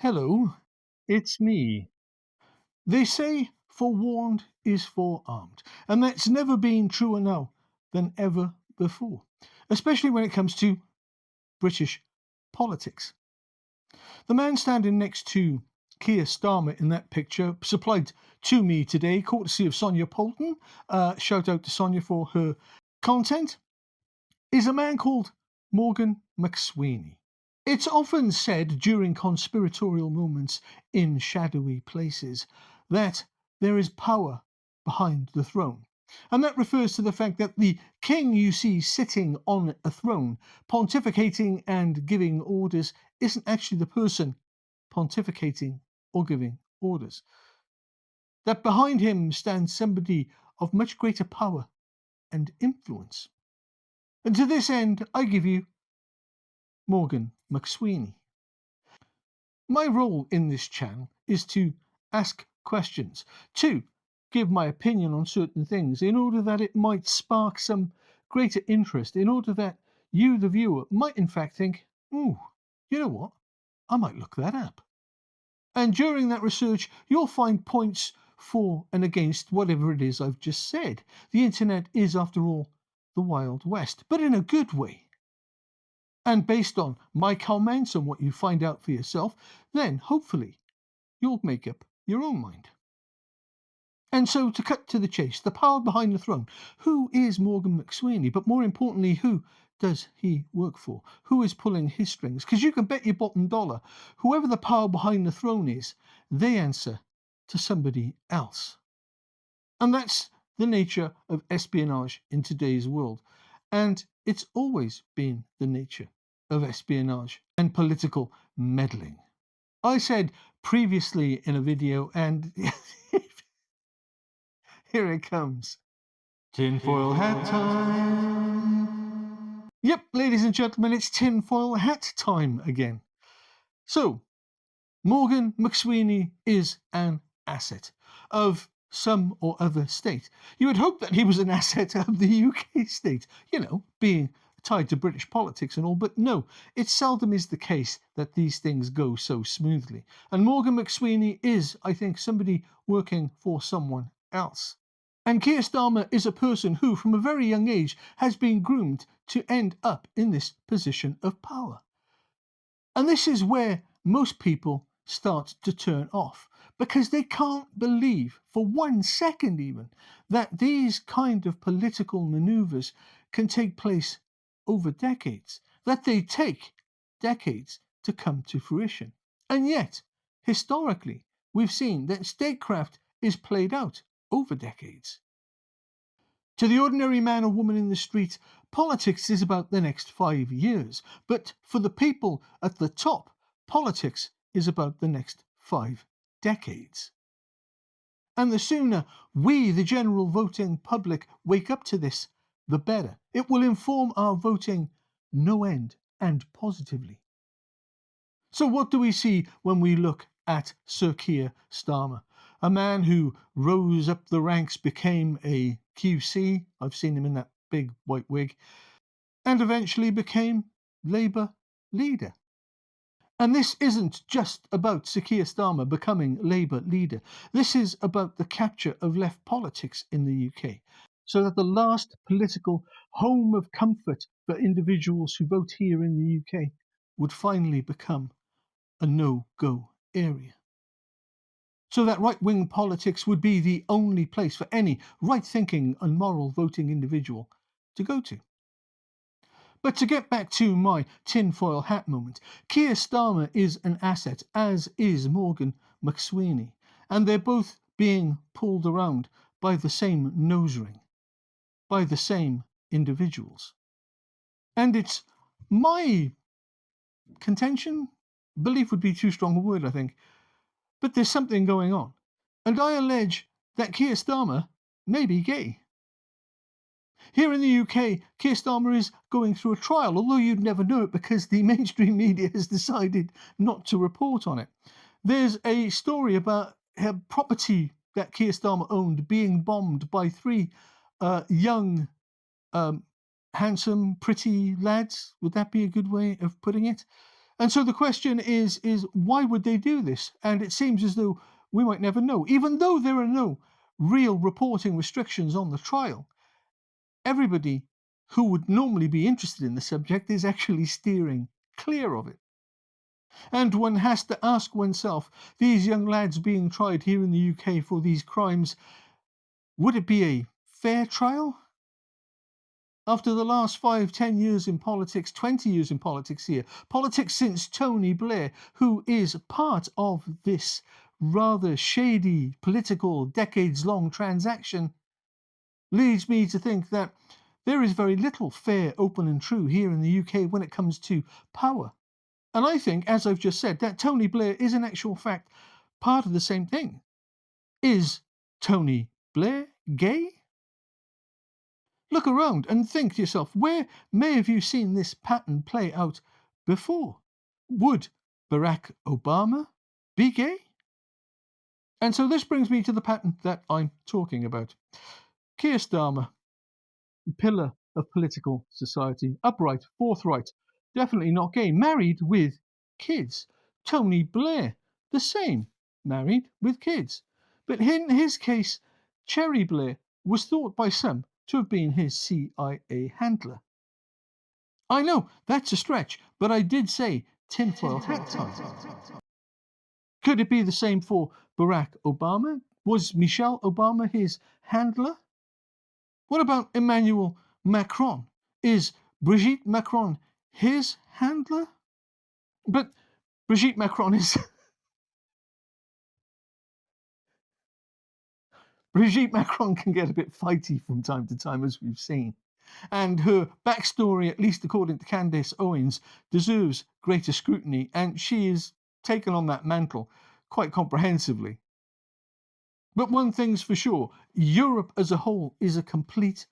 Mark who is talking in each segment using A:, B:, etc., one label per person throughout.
A: Hello, it's me. They say forewarned is forearmed, and that's never been truer now than ever before, especially when it comes to British politics. The man standing next to Keir Starmer in that picture, supplied to me today, courtesy of Sonia Poulton, shout out to Sonia for her content, is a man called Morgan McSweeney. It's often said during conspiratorial moments in shadowy places that there is power behind the throne. And that refers to the fact that the king you see sitting on a throne, pontificating and giving orders, isn't actually the person pontificating or giving orders. That behind him stands somebody of much greater power and influence. And to this end, I give you Morgan McSweeney. My role in this channel is to ask questions, to give my opinion on certain things in order that it might spark some greater interest, in order that you, the viewer, might in fact think, ooh, you know what? I might look that up. And during that research, you'll find points for and against whatever it is I've just said. The internet is, after all, the Wild West, but in a good way. And based on my comments and what you find out for yourself, then hopefully you'll make up your own mind. And so, to cut to the chase, the power behind the throne. Who is Morgan McSweeney? But more importantly, who does he work for? Who is pulling his strings? Because you can bet your bottom dollar, whoever the power behind the throne is, they answer to somebody else. And that's the nature of espionage in today's world. And it's always been the nature of espionage and political meddling. I said previously in a video, and here it comes. Tinfoil hat time. Yep, ladies and gentlemen, it's tinfoil hat time again. So, Morgan McSweeney is an asset of some or other state. You would hope that he was an asset of the UK state, being tied to British politics and all, but no, it seldom is the case that these things go so smoothly. And Morgan McSweeney is, I think, somebody working for someone else. And Keir Starmer is a person who, from a very young age, has been groomed to end up in this position of power. And this is where most people start to turn off, because they can't believe for 1 second even that these kind of political maneuvers can take place over decades, that they take decades to come to fruition. And yet, historically, we've seen that statecraft is played out over decades. To the ordinary man or woman in the street, politics is about the next 5 years. But for the people at the top, politics is about the next 5 decades. And the sooner we, the general voting public, wake up to this, the better. It will inform our voting no end and positively. So what do we see when we look at Sir Keir Starmer? A man who rose up the ranks, became a QC, I've seen him in that big white wig, and eventually became Labour leader. And this isn't just about Sir Keir Starmer becoming Labour leader. This is about the capture of left politics in the UK, so that the last political home of comfort for individuals who vote here in the UK would finally become a no-go area. So that right-wing politics would be the only place for any right-thinking and moral voting individual to go to. But to get back to my tinfoil hat moment, Keir Starmer is an asset, as is Morgan McSweeney, and they're both being pulled around by the same nose ring, by the same individuals. And it's my contention, belief would be too strong a word, I think, but there's something going on. And I allege that Keir Starmer may be gay. Here in the UK, Keir Starmer is going through a trial, although you'd never know it because the mainstream media has decided not to report on it. There's a story about a property that Keir Starmer owned being bombed by 3 young, handsome, pretty lads. Would that be a good way of putting it? And so the question is why would they do this? And it seems as though we might never know. Even though there are no real reporting restrictions on the trial, everybody who would normally be interested in the subject is actually steering clear of it. And one has to ask oneself, these young lads being tried here in the UK for these crimes, would it be a fair trial? After the last 5, 10 years in politics, 20 years in politics here, politics since Tony Blair, who is part of this rather shady political decades-long transaction, leads me to think that there is very little fair, open and true here in the UK when it comes to power. And I think, as I've just said, that Tony Blair is in actual fact part of the same thing. Is Tony Blair gay? Look around and think to yourself, where may have you seen this pattern play out before? Would Barack Obama be gay? And so this brings me to the pattern that I'm talking about. Keir Starmer, pillar of political society, upright, forthright, definitely not gay, married with kids. Tony Blair, the same, married with kids. But in his case, Cherry Blair was thought by some to have been his CIA handler. I know, that's a stretch, but I did say tinfoil hat time. Could it be the same for Barack Obama? Was Michelle Obama his handler? What about Emmanuel Macron? Is Brigitte Macron his handler? But Brigitte Macron is Brigitte Macron can get a bit fighty from time to time, as we've seen. And her backstory, at least according to Candace Owens, deserves greater scrutiny, and she is taken on that mantle quite comprehensively. But one thing's for sure, Europe as a whole is a complete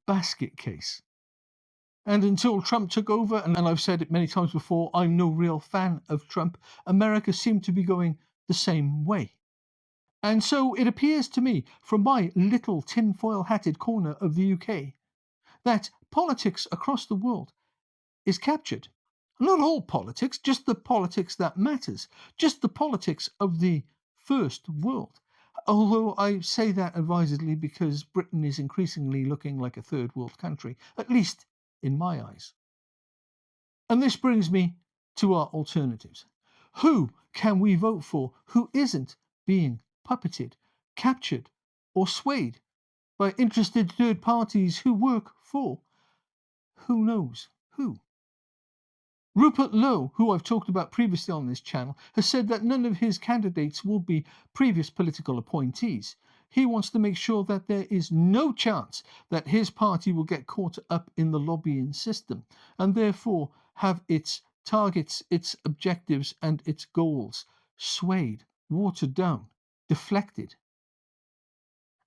A: basket case. And until Trump took over, and I've said it many times before, I'm no real fan of Trump, America seemed to be going the same way. And so it appears to me, from my little tinfoil hatted corner of the UK, that politics across the world is captured. Not all politics, just the politics that matters, just the politics of the first world. Although I say that advisedly because Britain is increasingly looking like a third world country, at least in my eyes. And this brings me to our alternatives. Who can we vote for who isn't being puppeted, captured, or swayed by interested third parties who work for who knows who? Rupert Lowe, who I've talked about previously on this channel, has said that none of his candidates will be previous political appointees. He wants to make sure that there is no chance that his party will get caught up in the lobbying system and therefore have its targets, its objectives, and its goals swayed, watered down, deflected.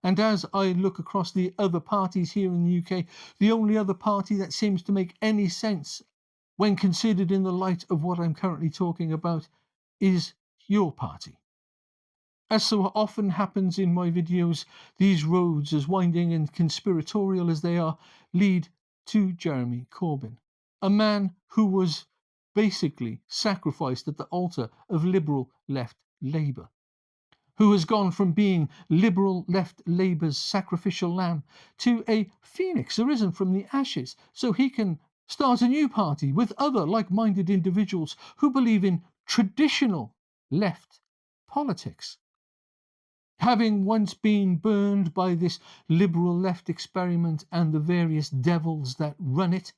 A: And as I look across the other parties here in the UK, the only other party that seems to make any sense when considered in the light of what I'm currently talking about is your party. As so often happens in my videos, these roads, as winding and conspiratorial as they are, lead to Jeremy Corbyn, a man who was basically sacrificed at the altar of Liberal left Labour, who has gone from being Liberal left Labour's sacrificial lamb to a phoenix arisen from the ashes, so he can start a new party with other like-minded individuals who believe in traditional left politics. Having once been burned by this liberal left experiment and the various devils that run it,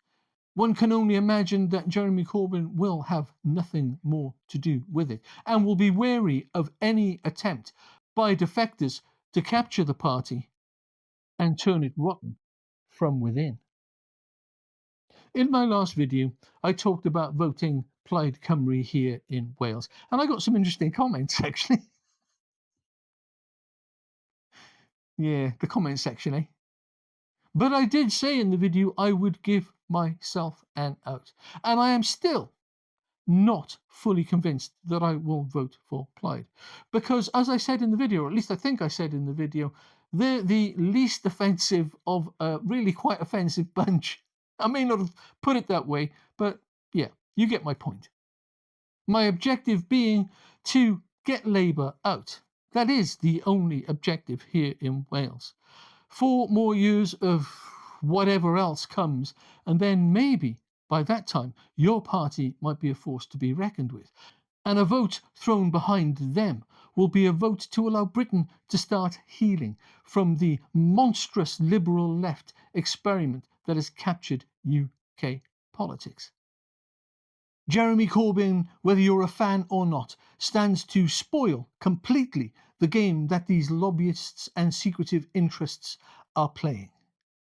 A: one can only imagine that Jeremy Corbyn will have nothing more to do with it and will be wary of any attempt by defectors to capture the party and turn it rotten from within. In my last video, I talked about voting Plaid Cymru here in Wales, and I got some interesting comments actually. Yeah, the comment section, eh? But I did say in the video I would give myself an out, and I am still not fully convinced that I will vote for Plaid. Because, as I said in the video, or at least I think I said in the video, they're the least offensive of a really quite offensive bunch. I may not have put it that way, but yeah, you get my point. My objective being to get Labour out. That is the only objective here in Wales. 4 more years of whatever else comes, and then maybe by that time your party might be a force to be reckoned with. And a vote thrown behind them will be a vote to allow Britain to start healing from the monstrous liberal left experiment that has captured UK politics. Jeremy Corbyn, whether you're a fan or not, stands to spoil completely the game that these lobbyists and secretive interests are playing.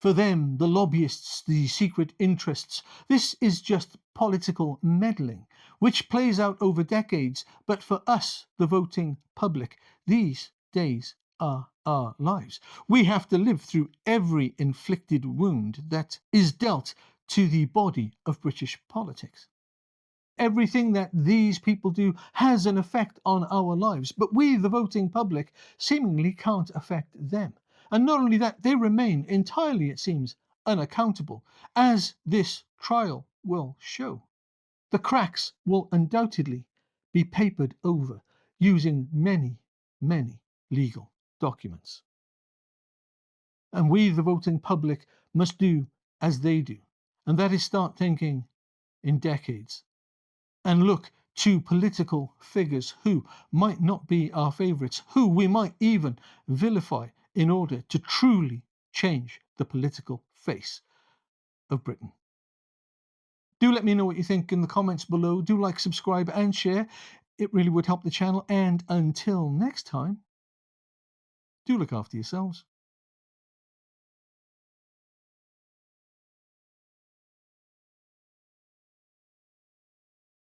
A: For them, the lobbyists, the secret interests, this is just political meddling, which plays out over decades. But for us, the voting public, these days are our lives. We have to live through every inflicted wound that is dealt to the body of British politics. Everything that these people do has an effect on our lives, but we, the voting public, seemingly can't affect them. And not only that, they remain entirely, it seems, unaccountable, as this trial will show. The cracks will undoubtedly be papered over using many, many legal documents. And we, the voting public, must do as they do, and that is start thinking in decades and look to political figures who might not be our favourites, who we might even vilify in order to truly change the political face of Britain. Do let me know what you think in the comments below. Do like, subscribe and share. It really would help the channel. And until next time, do look after yourselves.